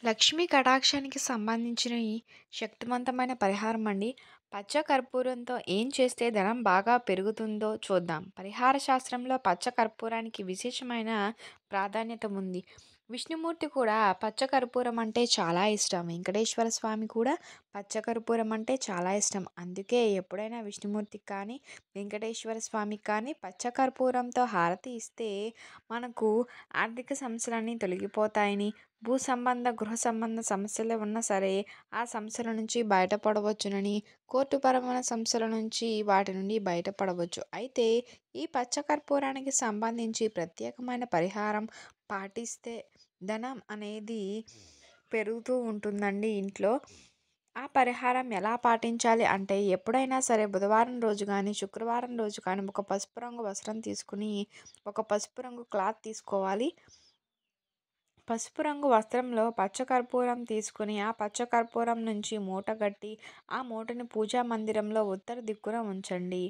లక్ష్మీ కటాక్షానికి సంబంధించిన ఈ శక్తివంతమైన పరిహారం అండి. పచ్చ కర్పూరంతో ఏం చేస్తే ధనం బాగా పెరుగుతుందో చూద్దాం. పరిహార శాస్త్రంలో పచ్చ కర్పూరానికి విశేషమైన ప్రాధాన్యత ఉంది. విష్ణుమూర్తి కూడా పచ్చ కర్పూరం అంటే చాలా ఇష్టం. వెంకటేశ్వర స్వామి కూడా పచ్చ కర్పూరం అంటే చాలా ఇష్టం. అందుకే ఎప్పుడైనా విష్ణుమూర్తికి కానీ, వెంకటేశ్వర స్వామికి కానీ పచ్చ కర్పూరంతో హారతి ఇస్తే మనకు ఆర్థిక సమస్యలన్నీ తొలగిపోతాయని, భూ సంబంధ, గృహ సంబంధ సమస్యలు ఉన్నా సరే ఆ సమస్యల నుంచి బయటపడవచ్చునని, కోర్టుపరమైన సమస్యల నుంచి వాటి నుండి బయటపడవచ్చు. అయితే ఈ పచ్చ కర్పూరానికి సంబంధించి ప్రత్యేకమైన పరిహారం పాటిస్తే ధనం అనేది పెరుగుతూ ఉంటుందండి ఇంట్లో. ఆ పరిహారం ఎలా పాటించాలి అంటే ఎప్పుడైనా సరే బుధవారం రోజు కానీ, శుక్రవారం రోజు కానీ ఒక పసుపు రంగు వస్త్రం తీసుకుని, ఒక పసుపు రంగు క్లాత్ తీసుకోవాలి. పసుపు రంగు వస్త్రంలో పచ్చకర్పూరం తీసుకుని ఆ పచ్చకర్పూరం నుంచి మూట కట్టి ఆ మూటని పూజా మందిరంలో ఉత్తర దిక్కున ఉంచండి.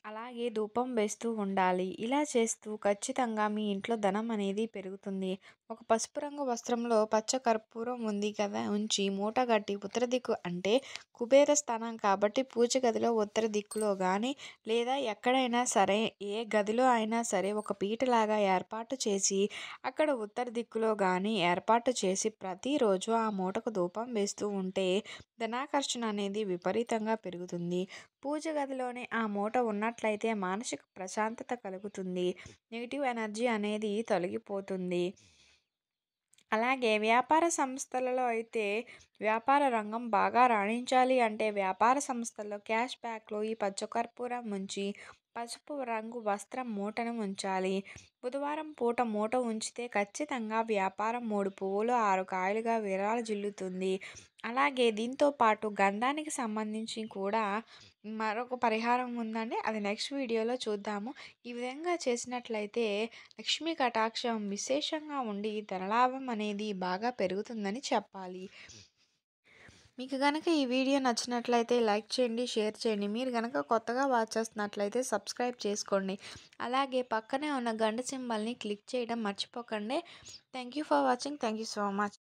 అలాగే ధూపం వేస్తూ ఉండాలి. ఇలా చేస్తూ ఖచ్చితంగా మీ ఇంట్లో ధనం అనేది పెరుగుతుంది. ఒక పసుపు రంగు వస్త్రంలో పచ్చ కర్పూరం ఉంది కదా ఉంచి మూట కట్టి ఉత్తర దిక్కు అంటే కుబేర స్థానం కాబట్టి పూజ గదిలో ఉత్తర దిక్కులో కానీ లేదా ఎక్కడైనా సరే ఏ గదిలో అయినా సరే ఒక పీటలాగా ఏర్పాటు చేసి అక్కడ ఉత్తర దిక్కులో కానీ ఏర్పాటు చేసి ప్రతిరోజు ఆ మూటకు ధూపం వేస్తూ ఉంటే ధనాకర్షణ అనేది విపరీతంగా పెరుగుతుంది. పూజ గదిలోనే ఆ మూట ఉన్నట్లయితే మానసిక ప్రశాంతత కలుగుతుంది. నెగిటివ్ ఎనర్జీ అనేది తొలగిపోతుంది. అలాగే వ్యాపార సంస్థలలో అయితే వ్యాపార రంగం బాగా రాణించాలి అంటే వ్యాపార సంస్థల్లో క్యాష్ బ్యాక్లో ఈ పచ్చకర్పూరం ఉంచి పసుపు రంగు వస్త్రం మూటను ఉంచాలి. బుధవారం పూట మూట ఉంచితే ఖచ్చితంగా వ్యాపారం 3 పువ్వులు 6 కాయలుగా విరాజిల్లుతుంది. అలాగే దీంతో పాటు గంధానికి సంబంధించి కూడా మరొక పరిహారం ఉందండి. అది నెక్స్ట్ వీడియోలో చూద్దాము. ఈ విధంగా చేసినట్లయితే లక్ష్మీ కటాక్షం విశేషంగా ఉండి ధనలాభం అనేది బాగా పెరుగుతుందని చెప్పాలి. మీకు గనక ఈ వీడియో నచ్చినట్లయితే లైక్ చేయండి, షేర్ చేయండి. మీరు గనక కొత్తగా వాచ్ చేస్తున్నట్లయితే సబ్స్క్రైబ్ చేసుకోండి. అలాగే పక్కనే ఉన్న గంట సింబల్ని క్లిక్ చేయడం మర్చిపోకండి. Thank you for watching. Thank you so much.